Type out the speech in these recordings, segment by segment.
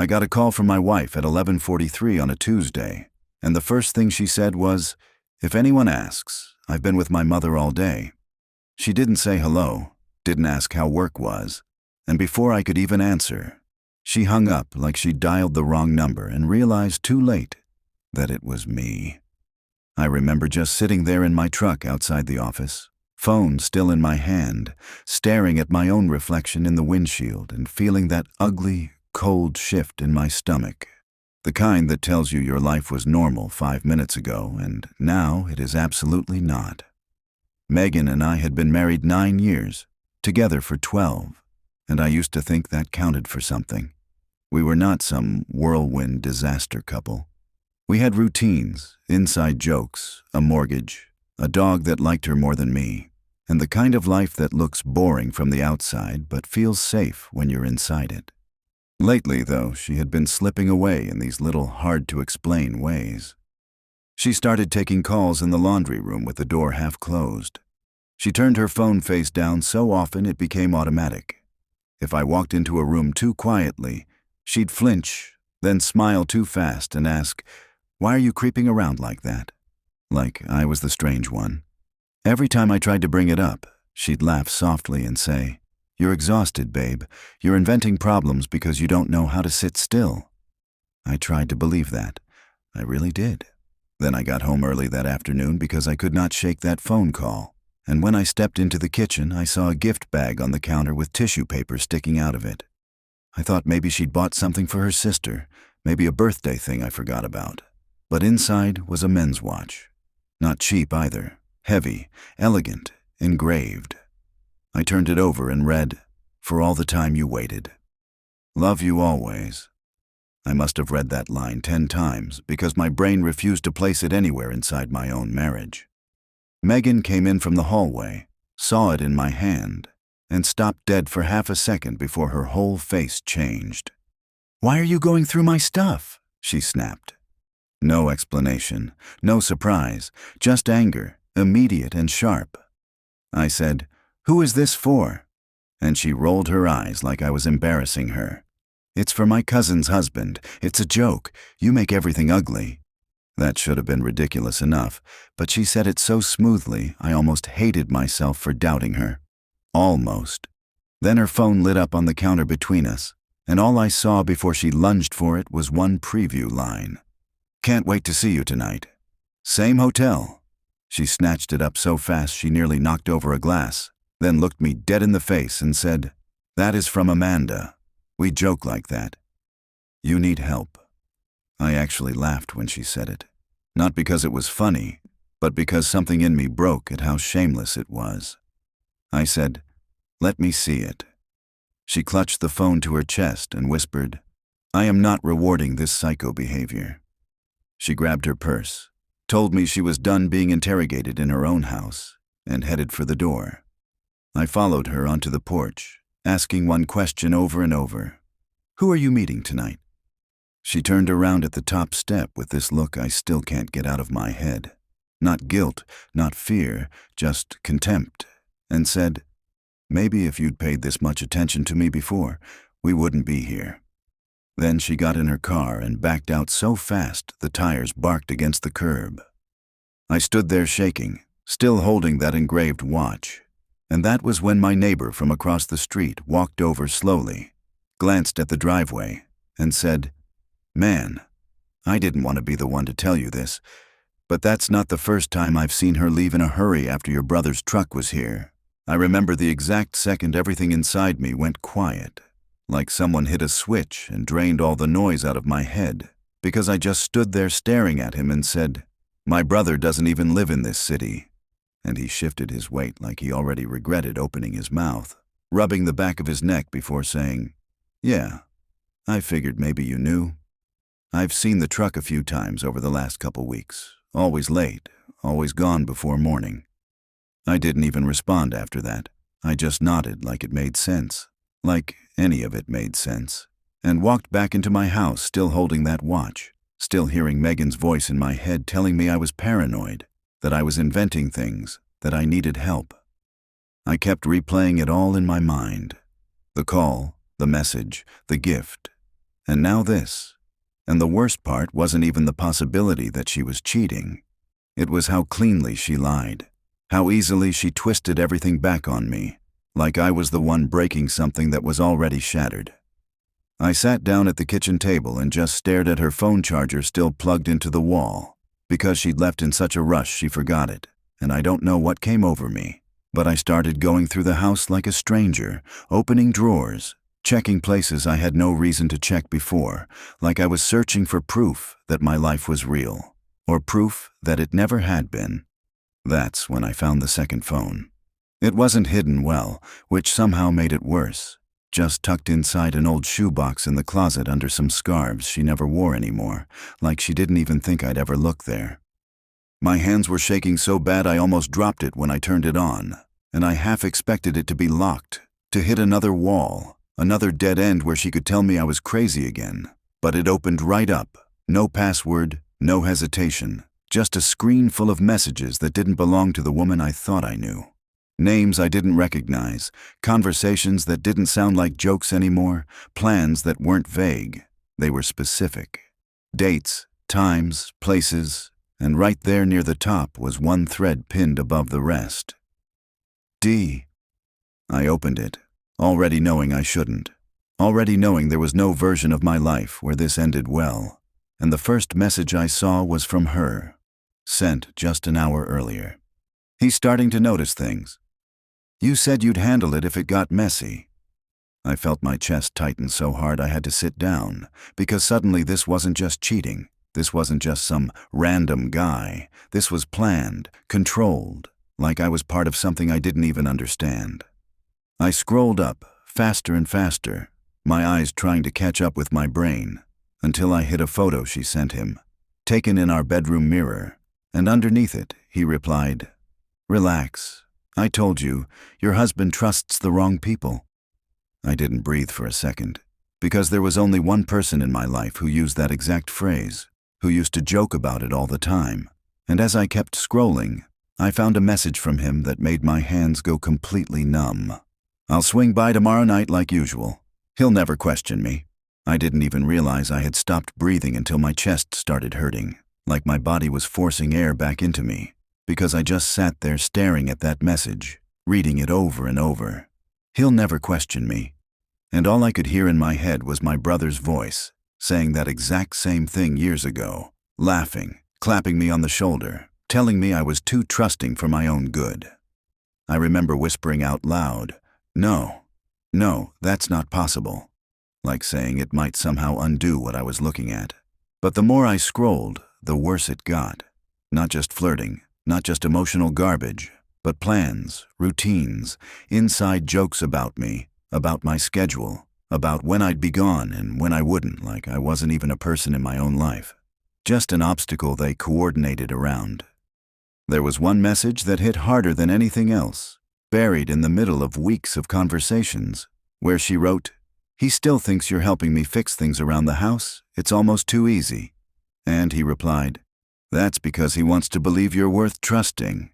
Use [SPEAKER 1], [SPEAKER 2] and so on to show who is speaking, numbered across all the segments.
[SPEAKER 1] I got a call from my wife at 11:43 on a Tuesday, and the first thing she said was, "If anyone asks, I've been with my mother all day." She didn't say hello, didn't ask how work was, and before I could even answer, she hung up like she'd dialed the wrong number and realized too late that it was me. I remember just sitting there in my truck outside the office, phone still in my hand, staring at my own reflection in the windshield and feeling that ugly, cold shift in my stomach. The kind that tells you your life was normal 5 minutes ago and now it is absolutely not. Megan and I had been married 9 years, together for 12, and I used to think that counted for something. We were not some whirlwind disaster couple. We had routines, inside jokes, a mortgage, a dog that liked her more than me, and the kind of life that looks boring from the outside but feels safe when you're inside it. Lately, though, she had been slipping away in these little hard-to-explain ways. She started taking calls in the laundry room with the door half closed. She turned her phone face down so often it became automatic. If I walked into a room too quietly, she'd flinch, then smile too fast and ask, "Why are you creeping around like that?" Like I was the strange one. Every time I tried to bring it up, she'd laugh softly and say, "You're exhausted, babe. You're inventing problems because you don't know how to sit still." I tried to believe that. I really did. Then I got home early that afternoon because I could not shake that phone call. And when I stepped into the kitchen, I saw a gift bag on the counter with tissue paper sticking out of it. I thought maybe she'd bought something for her sister, maybe a birthday thing I forgot about. But inside was a men's watch. Not cheap either. Heavy, elegant, engraved. I turned it over and read, "For all the time you waited. Love you always." I must have read that line 10 times because my brain refused to place it anywhere inside my own marriage. Megan came in from the hallway, saw it in my hand, and stopped dead for half a second before her whole face changed. "Why are you going through my stuff?" she snapped. No explanation, no surprise, just anger, immediate and sharp. I said, "Who is this for?" And she rolled her eyes like I was embarrassing her. "It's for my cousin's husband. It's a joke. You make everything ugly." That should have been ridiculous enough, but she said it so smoothly I almost hated myself for doubting her. Almost. Then her phone lit up on the counter between us, and all I saw before she lunged for it was one preview line. "Can't wait to see you tonight. Same hotel." She snatched it up so fast she nearly knocked over a glass, then looked me dead in the face and said, "That is from Amanda. We joke like that. You need help." I actually laughed when she said it, not because it was funny, but because something in me broke at how shameless it was. I said, "Let me see it." She clutched the phone to her chest and whispered, "I am not rewarding this psycho behavior." She grabbed her purse, told me she was done being interrogated in her own house, and headed for the door. I followed her onto the porch, asking one question over and over. "Who are you meeting tonight?" She turned around at the top step with this look I still can't get out of my head. Not guilt, not fear, just contempt, and said, "Maybe if you'd paid this much attention to me before, we wouldn't be here." Then she got in her car and backed out so fast the tires barked against the curb. I stood there shaking, still holding that engraved watch, and that was when my neighbor from across the street walked over slowly, glanced at the driveway, and said, "Man, I didn't want to be the one to tell you this, but that's not the first time I've seen her leave in a hurry after your brother's truck was here." I remember the exact second everything inside me went quiet, like someone hit a switch and drained all the noise out of my head, because I just stood there staring at him and said, "My brother doesn't even live in this city." And he shifted his weight like he already regretted opening his mouth, rubbing the back of his neck before saying, "Yeah, I figured maybe you knew. I've seen the truck a few times over the last couple weeks, always late, always gone before morning." I didn't even respond after that. I just nodded like it made sense, like any of it made sense, and walked back into my house still holding that watch, still hearing Megan's voice in my head telling me I was paranoid, that I was inventing things, that I needed help. I kept replaying it all in my mind. The call, the message, the gift. And now this. And the worst part wasn't even the possibility that she was cheating. It was how cleanly she lied. How easily she twisted everything back on me, like I was the one breaking something that was already shattered. I sat down at the kitchen table and just stared at her phone charger still plugged into the wall. Because she'd left in such a rush, she forgot it, and I don't know what came over me. But I started going through the house like a stranger, opening drawers, checking places I had no reason to check before, like I was searching for proof that my life was real, or proof that it never had been. That's when I found the second phone. It wasn't hidden well, which somehow made it worse. Just tucked inside an old shoebox in the closet under some scarves she never wore anymore, like she didn't even think I'd ever look there. My hands were shaking so bad I almost dropped it when I turned it on, and I half expected it to be locked, to hit another wall, another dead end where she could tell me I was crazy again. But it opened right up. No password, no hesitation. Just a screen full of messages that didn't belong to the woman I thought I knew. Names I didn't recognize, conversations that didn't sound like jokes anymore, plans that weren't vague. They were specific. Dates, times, places, and right there near the top was one thread pinned above the rest. D. I opened it, already knowing I shouldn't. Already knowing there was no version of my life where this ended well. And the first message I saw was from her. Sent just an hour earlier. He's starting to notice things. You said you'd handle it if it got messy. I felt my chest tighten so hard I had to sit down, because suddenly this wasn't just cheating. This wasn't just some random guy. This was planned, controlled, like I was part of something I didn't even understand. I scrolled up, faster and faster, my eyes trying to catch up with my brain, until I hit a photo she sent him, taken in our bedroom mirror. And underneath it, he replied, "Relax. I told you, your husband trusts the wrong people." I didn't breathe for a second, because there was only one person in my life who used that exact phrase, who used to joke about it all the time. And as I kept scrolling, I found a message from him that made my hands go completely numb. "I'll swing by tomorrow night like usual. He'll never question me." I didn't even realize I had stopped breathing until my chest started hurting, like my body was forcing air back into me, because I just sat there staring at that message, reading it over and over. He'll never question me. And all I could hear in my head was my brother's voice, saying that exact same thing years ago, laughing, clapping me on the shoulder, telling me I was too trusting for my own good. I remember whispering out loud, "No, that's not possible," like saying it might somehow undo what I was looking at. But the more I scrolled, the worse it got. Not just flirting, not just emotional garbage, but plans, routines, inside jokes about me, about my schedule, about when I'd be gone and when I wouldn't, like I wasn't even a person in my own life. Just an obstacle they coordinated around. There was one message that hit harder than anything else, buried in the middle of weeks of conversations, where she wrote, "He still thinks you're helping me fix things around the house. It's almost too easy." And he replied, "That's because he wants to believe you're worth trusting."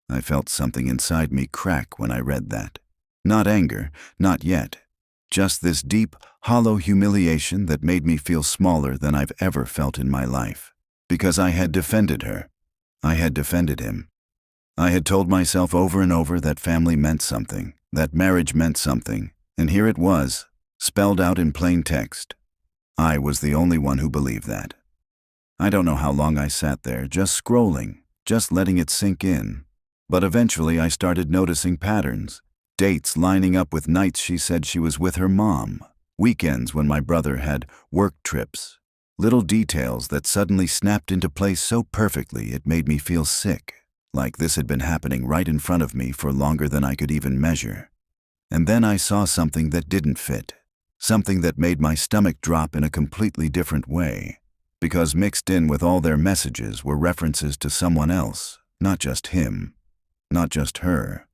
[SPEAKER 1] I felt something inside me crack when I read that. Not anger, not yet. Just this deep, hollow humiliation that made me feel smaller than I've ever felt in my life. Because I had defended her. I had defended him. I had told myself over and over that family meant something, that marriage meant something, and here it was, spelled out in plain text. I was the only one who believed that. I don't know how long I sat there, just scrolling, just letting it sink in. But eventually I started noticing patterns. Dates lining up with nights she said she was with her mom. Weekends when my brother had work trips. Little details that suddenly snapped into place so perfectly it made me feel sick, like this had been happening right in front of me for longer than I could even measure. And then I saw something that didn't fit. Something that made my stomach drop in a completely different way. Because mixed in with all their messages were references to someone else, not just him, not just her,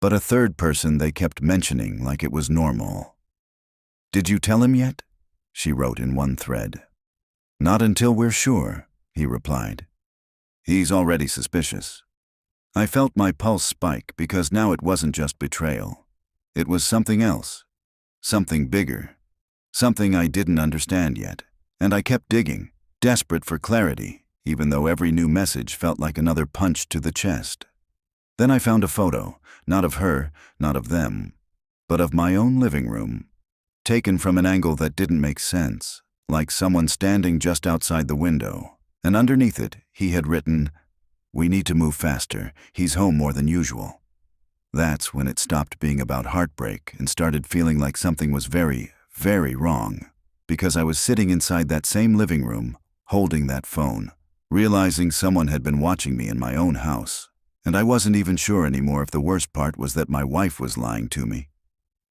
[SPEAKER 1] but a third person they kept mentioning like it was normal. "Did you tell him yet?" she wrote in one thread. "Not until we're sure," he replied. "He's already suspicious." I felt my pulse spike because now it wasn't just betrayal. It was something else, something bigger. Something I didn't understand yet. And I kept digging, desperate for clarity, even though every new message felt like another punch to the chest. Then I found a photo, not of her, not of them, but of my own living room, taken from an angle that didn't make sense, like someone standing just outside the window. And underneath it, he had written, "We need to move faster. He's home more than usual." That's when it stopped being about heartbreak and started feeling like something was very, very wrong. Because I was sitting inside that same living room, holding that phone, realizing someone had been watching me in my own house. And I wasn't even sure anymore if the worst part was that my wife was lying to me,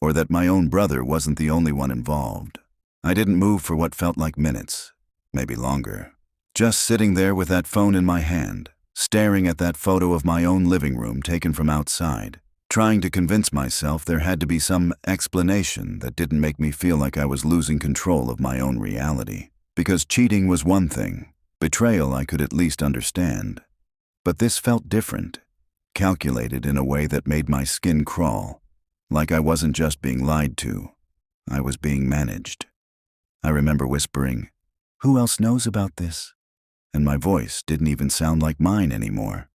[SPEAKER 1] or that my own brother wasn't the only one involved. I didn't move for what felt like minutes, maybe longer. Just sitting there with that phone in my hand, staring at that photo of my own living room taken from outside, trying to convince myself there had to be some explanation that didn't make me feel like I was losing control of my own reality. Because cheating was one thing, betrayal I could at least understand. But this felt different, calculated in a way that made my skin crawl, like I wasn't just being lied to, I was being managed. I remember whispering, "Who else knows about this?" And my voice didn't even sound like mine anymore.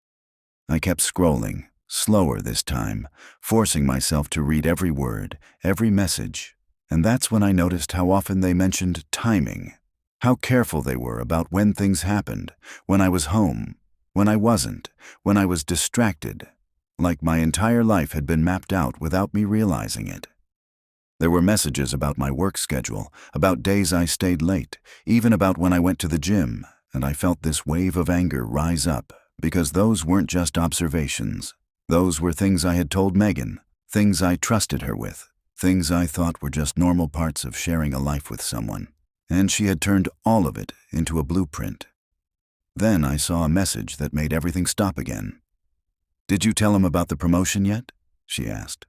[SPEAKER 1] I kept scrolling, slower this time, forcing myself to read every word, every message. And that's when I noticed how often they mentioned timing, how careful they were about when things happened, when I was home, when I wasn't, when I was distracted, like my entire life had been mapped out without me realizing it. There were messages about my work schedule, about days I stayed late, even about when I went to the gym, and I felt this wave of anger rise up, because those weren't just observations. Those were things I had told Megan, things I trusted her with, things I thought were just normal parts of sharing a life with someone. And she had turned all of it into a blueprint. Then I saw a message that made everything stop again. "Did you tell him about the promotion yet?" she asked.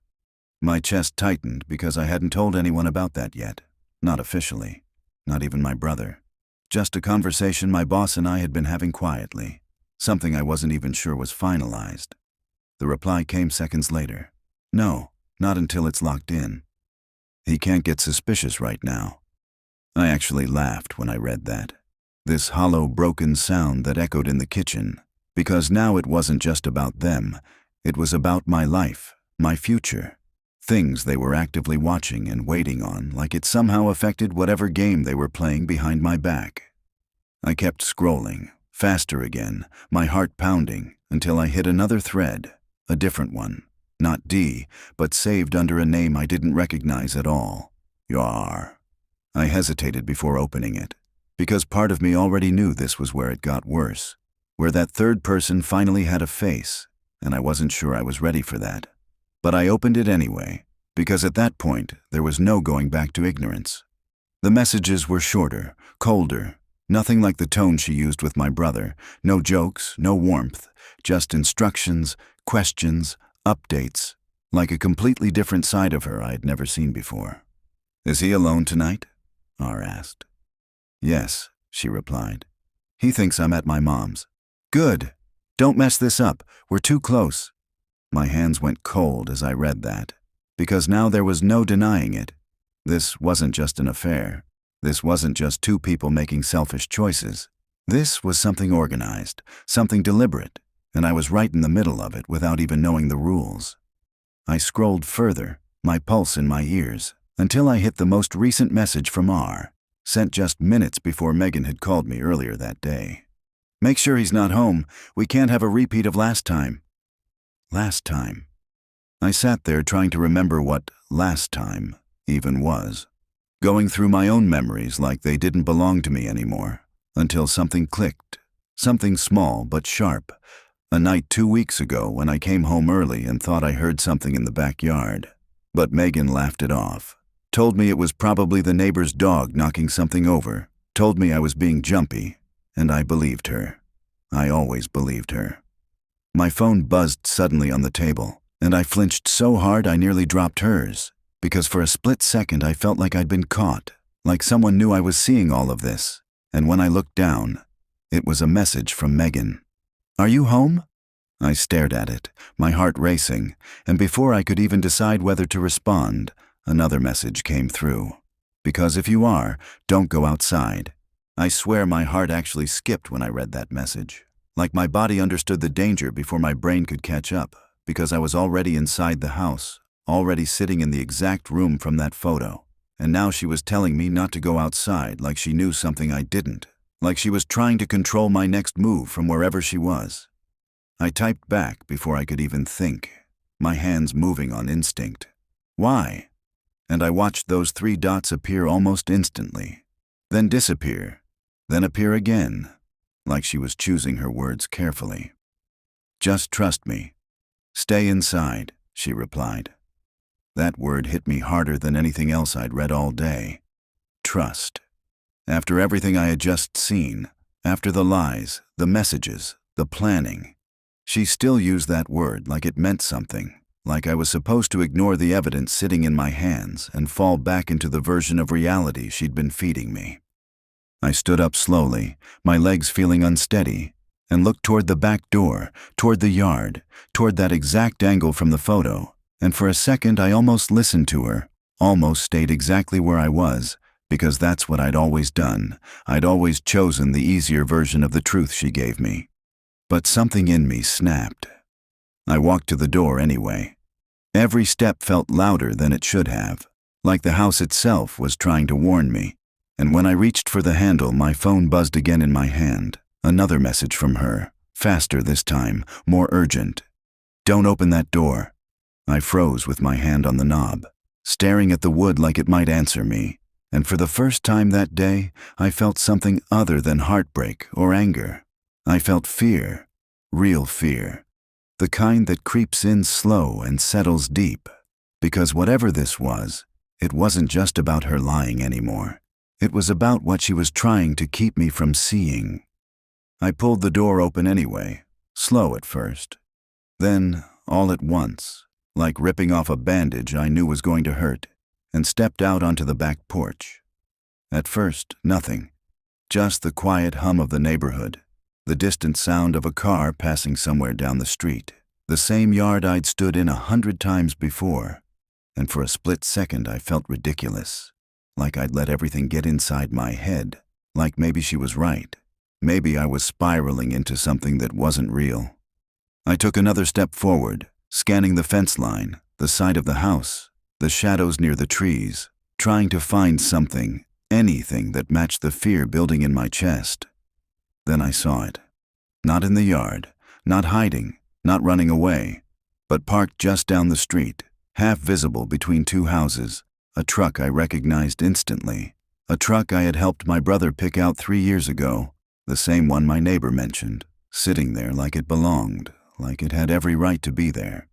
[SPEAKER 1] My chest tightened because I hadn't told anyone about that yet. Not officially. Not even my brother. Just a conversation my boss and I had been having quietly. Something I wasn't even sure was finalized. The reply came seconds later. "No, not until it's locked in. He can't get suspicious right now." I actually laughed when I read that. This hollow, broken sound that echoed in the kitchen. Because now it wasn't just about them. It was about my life, my future. Things they were actively watching and waiting on, like it somehow affected whatever game they were playing behind my back. I kept scrolling, faster again, my heart pounding, until I hit another thread, a different one. Not D, but saved under a name I didn't recognize at all. Yar. I hesitated before opening it, because part of me already knew this was where it got worse, where that third person finally had a face, and I wasn't sure I was ready for that. But I opened it anyway, because at that point, there was no going back to ignorance. The messages were shorter, colder, nothing like the tone she used with my brother, no jokes, no warmth, just instructions, questions, updates, like a completely different side of her I had never seen before. "Is he alone tonight?" R asked. "Yes," she replied. "He thinks I'm at my mom's." "Good. Don't mess this up. We're too close." My hands went cold as I read that, because now there was no denying it. This wasn't just an affair. This wasn't just two people making selfish choices. This was something organized, something deliberate, and I was right in the middle of it without even knowing the rules. I scrolled further, my pulse in my ears, until I hit the most recent message from R, sent just minutes before Megan had called me earlier that day. "Make sure he's not home. We can't have a repeat of last time." Last time. I sat there trying to remember what last time even was, going through my own memories like they didn't belong to me anymore, until something clicked, something small but sharp. A night 2 weeks ago when I came home early and thought I heard something in the backyard. But Megan laughed it off, told me it was probably the neighbor's dog knocking something over, told me I was being jumpy, and I believed her. I always believed her. My phone buzzed suddenly on the table, and I flinched so hard I nearly dropped hers, because for a split second I felt like I'd been caught, like someone knew I was seeing all of this, and when I looked down, it was a message from Megan. "Are you home?" I stared at it, my heart racing, and before I could even decide whether to respond, another message came through. Because if you are, don't go outside. I swear my heart actually skipped when I read that message. Like my body understood the danger before my brain could catch up, because I was already inside the house, already sitting in the exact room from that photo. And now she was telling me not to go outside like she knew something I didn't, like she was trying to control my next move from wherever she was. I typed back before I could even think, my hands moving on instinct. Why? And I watched those 3 dots appear almost instantly, then disappear, then appear again, like she was choosing her words carefully. Just trust me. Stay inside, she replied. That word hit me harder than anything else I'd read all day. Trust. After everything I had just seen, after the lies, the messages, the planning, she still used that word like it meant something, like I was supposed to ignore the evidence sitting in my hands and fall back into the version of reality she'd been feeding me. I stood up slowly, my legs feeling unsteady, and looked toward the back door, toward the yard, toward that exact angle from the photo, and for a second I almost listened to her, almost stayed exactly where I was, because that's what I'd always done. I'd always chosen the easier version of the truth she gave me. But something in me snapped. I walked to the door anyway. Every step felt louder than it should have, like the house itself was trying to warn me. And when I reached for the handle, my phone buzzed again in my hand. Another message from her, faster this time, more urgent. Don't open that door. I froze with my hand on the knob, staring at the wood like it might answer me. And for the first time that day, I felt something other than heartbreak or anger. I felt fear, real fear. The kind that creeps in slow and settles deep. Because whatever this was, it wasn't just about her lying anymore. It was about what she was trying to keep me from seeing. I pulled the door open anyway, slow at first. Then, all at once, like ripping off a bandage I knew was going to hurt, and stepped out onto the back porch. At first, nothing. Just the quiet hum of the neighborhood, the distant sound of a car passing somewhere down the street, the same yard I'd stood in 100 times before, and for a split second I felt ridiculous. Like I'd let everything get inside my head, like maybe she was right. Maybe I was spiraling into something that wasn't real. I took another step forward, scanning the fence line, the side of the house, the shadows near the trees, trying to find something, anything that matched the fear building in my chest. Then I saw it. Not in the yard, not hiding, not running away, but parked just down the street, half visible between 2 houses. A truck I recognized instantly. A truck I had helped my brother pick out 3 years ago. The same one my neighbor mentioned, sitting there like it belonged, like it had every right to be there.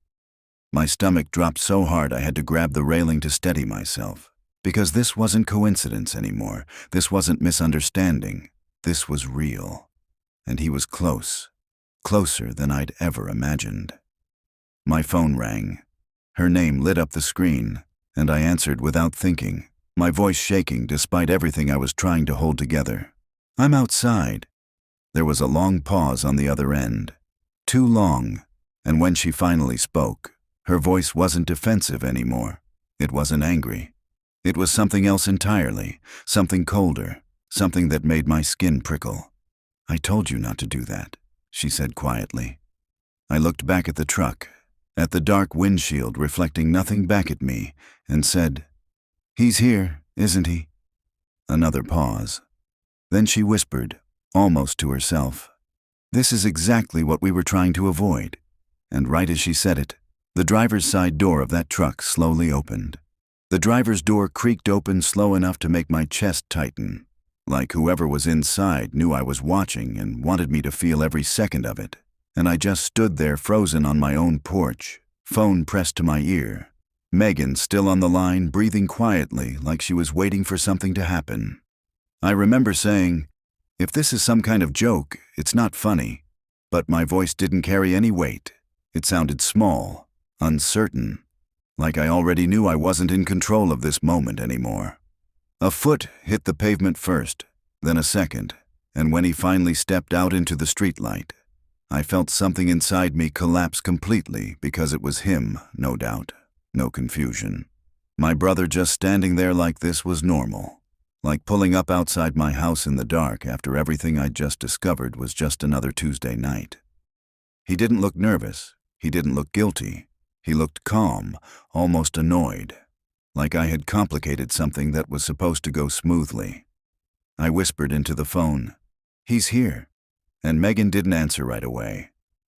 [SPEAKER 1] My stomach dropped so hard I had to grab the railing to steady myself. Because this wasn't coincidence anymore. This wasn't misunderstanding. This was real. And he was close. Closer than I'd ever imagined. My phone rang. Her name lit up the screen, and I answered without thinking, my voice shaking despite everything I was trying to hold together. I'm outside. There was a long pause on the other end. Too long, and when she finally spoke, her voice wasn't defensive anymore. It wasn't angry. It was something else entirely, something colder, something that made my skin prickle. I told you not to do that, she said quietly. I looked back at the truck, at the dark windshield reflecting nothing back at me, and said, He's here, isn't he? Another pause. Then she whispered, almost to herself, This is exactly what we were trying to avoid. And right as she said it, the driver's side door of that truck slowly opened. The driver's door creaked open slow enough to make my chest tighten, like whoever was inside knew I was watching and wanted me to feel every second of it. And I just stood there frozen on my own porch, phone pressed to my ear. Megan still on the line, breathing quietly like she was waiting for something to happen. I remember saying, if this is some kind of joke, it's not funny. But my voice didn't carry any weight. It sounded small, uncertain, like I already knew I wasn't in control of this moment anymore. A foot hit the pavement first, then a second, and when he finally stepped out into the streetlight, I felt something inside me collapse completely because it was him, no doubt, no confusion. My brother just standing there like this was normal. Like pulling up outside my house in the dark after everything I'd just discovered was just another Tuesday night. He didn't look nervous. He didn't look guilty. He looked calm, almost annoyed, like I had complicated something that was supposed to go smoothly. I whispered into the phone, "He's here." And Megan didn't answer right away.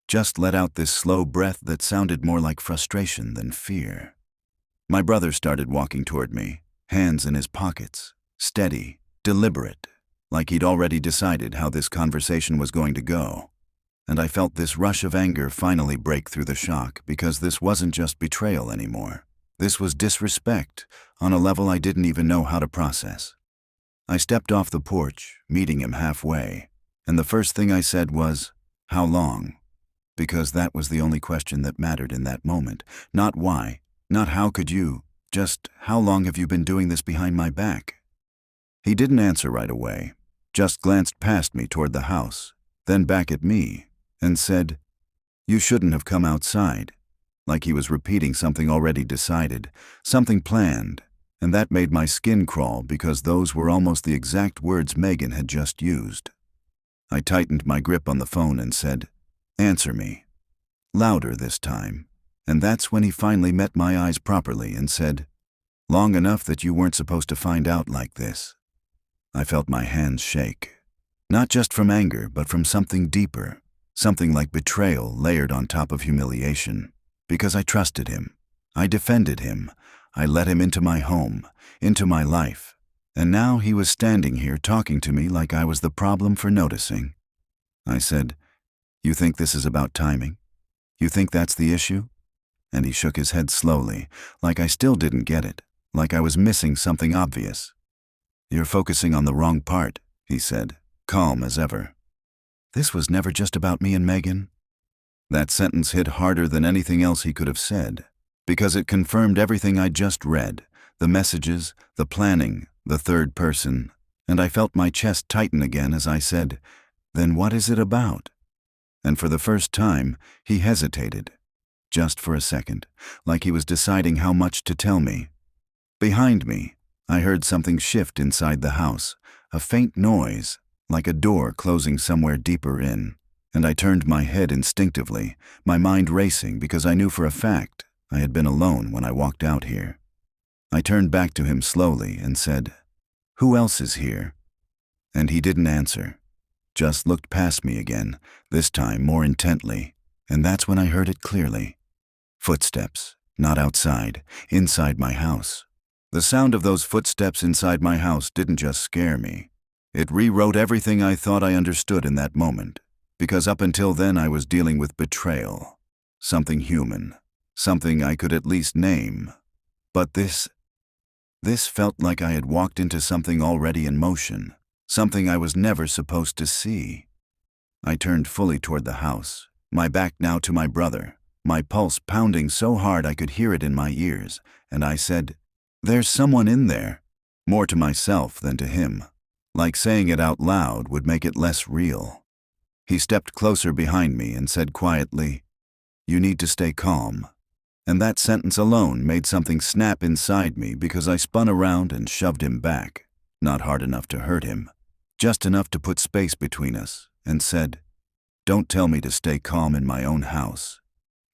[SPEAKER 1] Just let out this slow breath that sounded more like frustration than fear. My brother started walking toward me, hands in his pockets, steady, deliberate, like he'd already decided how this conversation was going to go. And I felt this rush of anger finally break through the shock, because this wasn't just betrayal anymore. This was disrespect on a level I didn't even know how to process. I stepped off the porch, meeting him halfway, and the first thing I said was, "How long?" Because that was the only question that mattered in that moment. Not why, not how could you, just how long have you been doing this behind my back? He didn't answer right away, just glanced past me toward the house, then back at me, and said, "You shouldn't have come outside," like he was repeating something already decided, something planned, and that made my skin crawl because those were almost the exact words Megan had just used. I tightened my grip on the phone and said, "Answer me." Louder this time, and that's when he finally met my eyes properly and said, "Long enough that you weren't supposed to find out like this." I felt my hands shake, not just from anger but from something deeper, something like betrayal layered on top of humiliation, because I trusted him, I defended him, I let him into my home, into my life, and now he was standing here talking to me like I was the problem for noticing. I said, "You think this is about timing? You think that's the issue?" And he shook his head slowly, like I still didn't get it, like I was missing something obvious. "You're focusing on the wrong part," he said, calm as ever. This was never just about me and Megan. That sentence hit harder than anything else he could have said, because it confirmed everything I just read, the messages, the planning, the third person, and I felt my chest tighten again as I said, "Then what is it about?" And for the first time, he hesitated, just for a second, like he was deciding how much to tell me. Behind me, I heard something shift inside the house, a faint noise, like a door closing somewhere deeper in, and I turned my head instinctively, my mind racing because I knew for a fact I had been alone when I walked out here. I turned back to him slowly and said, "Who else is here?" And he didn't answer, just looked past me again, this time more intently, and that's when I heard it clearly. Footsteps, not outside, inside my house. The sound of those footsteps inside my house didn't just scare me. It rewrote everything I thought I understood in that moment, because up until then I was dealing with betrayal, something human, something I could at least name. But this felt like I had walked into something already in motion, something I was never supposed to see. I turned fully toward the house, my back now to my brother, my pulse pounding so hard I could hear it in my ears, and I said, "There's someone in there," more to myself than to him, like saying it out loud would make it less real. He stepped closer behind me and said quietly, "You need to stay calm." And that sentence alone made something snap inside me because I spun around and shoved him back, not hard enough to hurt him, just enough to put space between us, and said, "Don't tell me to stay calm in my own house,"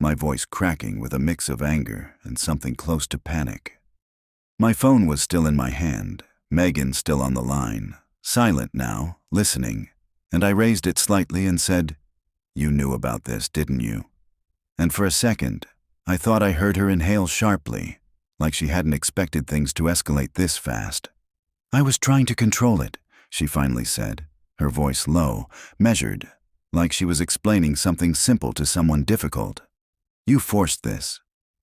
[SPEAKER 1] my voice cracking with a mix of anger and something close to panic. My phone was still in my hand, Megan still on the line, silent now, listening, and I raised it slightly and said, "You knew about this, didn't you?" And for a second, I thought I heard her inhale sharply, like she hadn't expected things to escalate this fast. "I was trying to control it," she finally said, her voice low, measured, like she was explaining something simple to someone difficult. "You forced this."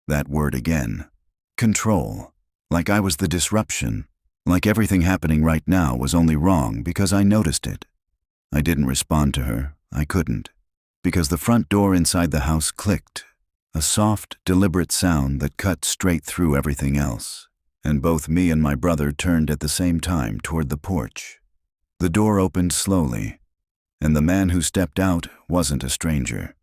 [SPEAKER 1] That word again. Control. Like I was the disruption. Like everything happening right now was only wrong because I noticed it. I didn't respond to her. I couldn't. Because the front door inside the house clicked. A soft, deliberate sound that cut straight through everything else. And both me and my brother turned at the same time toward the porch. The door opened slowly, and the man who stepped out wasn't a stranger.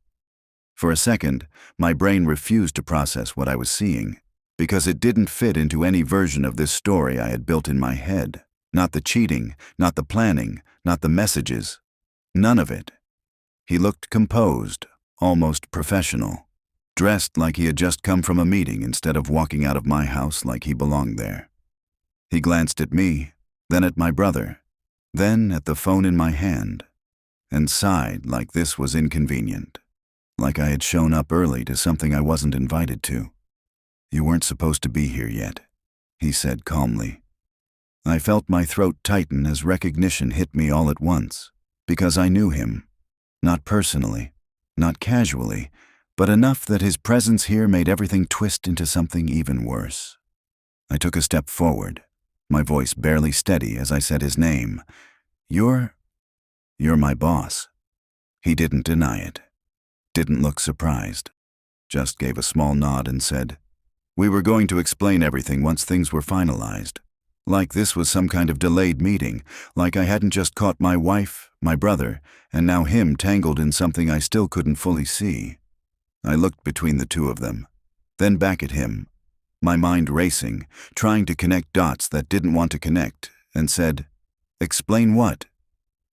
[SPEAKER 1] For a second, my brain refused to process what I was seeing. because it didn't fit into any version of this story I had built in my head. Not the cheating, not the planning, not the messages. None of it. He looked composed, almost professional, dressed like he had just come from a meeting instead of walking out of my house like he belonged there. He glanced at me, then at my brother, then at the phone in my hand, and sighed like this was inconvenient, like I had shown up early to something I wasn't invited to. "You weren't supposed to be here yet," he said calmly. I felt my throat tighten as recognition hit me all at once, because I knew him. Not personally, not casually, but enough that his presence here made everything twist into something even worse. I took a step forward, my voice barely steady as I said his name. You're my boss." He didn't deny it, didn't look surprised, just gave a small nod and said, "We were going to explain everything once things were finalized. Like this was some kind of delayed meeting, like I hadn't just caught my wife, my brother, and now him tangled in something I still couldn't fully see." I looked between the two of them, then back at him, my mind racing, trying to connect dots that didn't want to connect, and said, "Explain what?"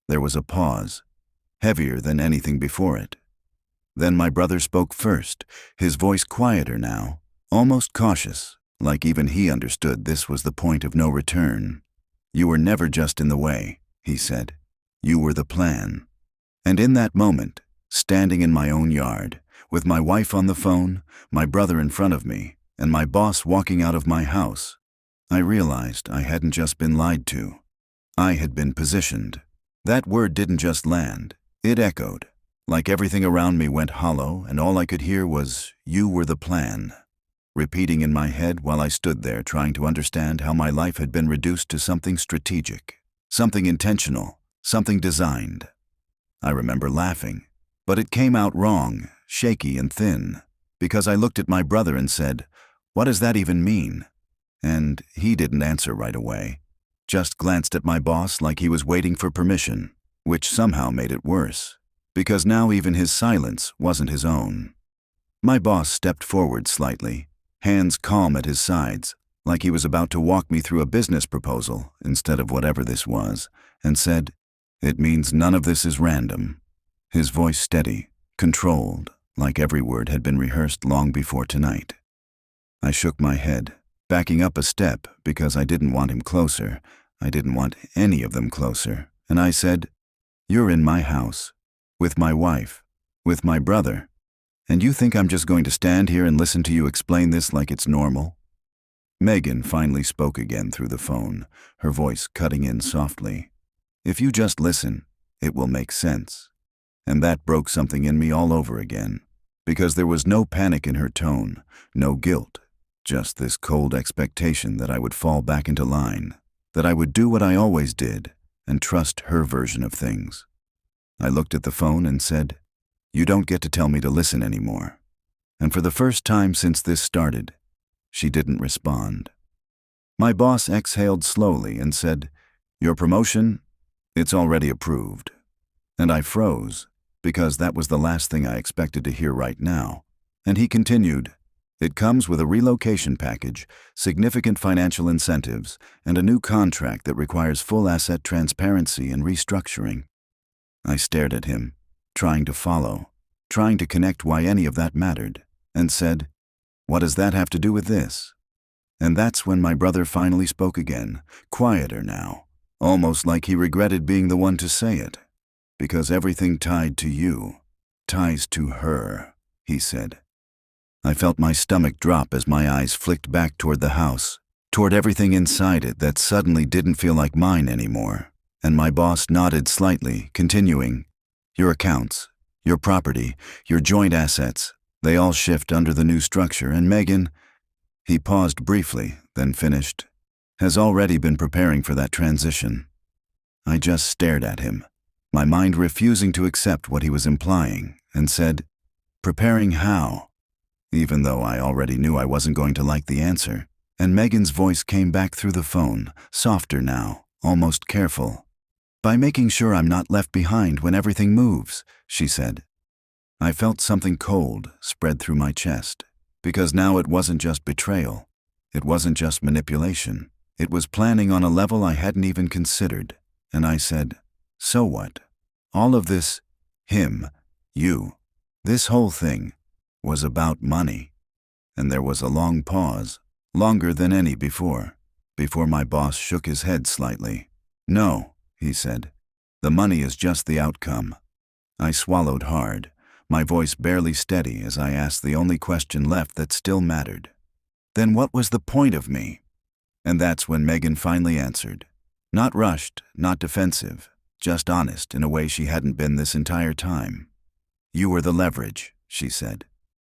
[SPEAKER 1] There was a pause, heavier than anything before it. Then my brother spoke first, his voice quieter now, almost cautious, like even he understood this was the point of no return. "You were never just in the way," he said. "You were the plan." And in that moment, standing in my own yard, with my wife on the phone, my brother in front of me, and my boss walking out of my house, I realized I hadn't just been lied to. I had been positioned. That word didn't just land, it echoed, like everything around me went hollow and all I could hear was, "You were the plan," repeating in my head while I stood there trying to understand how my life had been reduced to something strategic, something intentional, something designed. I remember laughing, but it came out wrong, shaky and thin, because I looked at my brother and said, "What does that even mean?" And he didn't answer right away, just glanced at my boss like he was waiting for permission, which somehow made it worse, because now even his silence wasn't his own. My boss stepped forward slightly, hands calm at his sides, like he was about to walk me through a business proposal instead of whatever this was, and said, "It means none of this is random." His voice steady, controlled, like every word had been rehearsed long before tonight. I shook my head, backing up a step because I didn't want him closer. I didn't want any of them closer, and I said, "You're in my house, with my wife, with my brother, and you think I'm just going to stand here and listen to you explain this like it's normal?" Megan finally spoke again through the phone, her voice cutting in softly. "If you just listen, it will make sense." And that broke something in me all over again, because there was no panic in her tone, no guilt, just this cold expectation that I would fall back into line, that I would do what I always did and trust her version of things. I looked at the phone and said, "You don't get to tell me to listen anymore." And for the first time since this started, she didn't respond. My boss exhaled slowly and said, "Your promotion? It's already approved." And I froze, because that was the last thing I expected to hear right now. And he continued, "It comes with a relocation package, significant financial incentives, and a new contract that requires full asset transparency and restructuring." I stared at him, trying to follow, trying to connect why any of that mattered, and said, "What does that have to do with this?" And that's when my brother finally spoke again, quieter now, almost like he regretted being the one to say it. "Because everything tied to you ties to her," he said. I felt my stomach drop as my eyes flicked back toward the house, toward everything inside it that suddenly didn't feel like mine anymore. And my boss nodded slightly, continuing, "Your accounts, your property, your joint assets, they all shift under the new structure, and Megan," he paused briefly, then finished, "has already been preparing for that transition." I just stared at him, my mind refusing to accept what he was implying, and said, "Preparing how?" Even though I already knew I wasn't going to like the answer, and Megan's voice came back through the phone, softer now, almost careful. "By making sure I'm not left behind when everything moves," she said. I felt something cold spread through my chest, because now it wasn't just betrayal, It wasn't just manipulation. It was planning on a level I hadn't even considered. And I said, so what? All of this, him, you, this whole thing, was about money. And there was a long pause, longer than any before my boss shook his head slightly. No, he said. The money is just the outcome. I swallowed hard, my voice barely steady as I asked the only question left that still mattered. Then what was the point of me? And that's when Megan finally answered. Not rushed, not defensive, just honest in a way she hadn't been this entire time. You were the leverage, she said.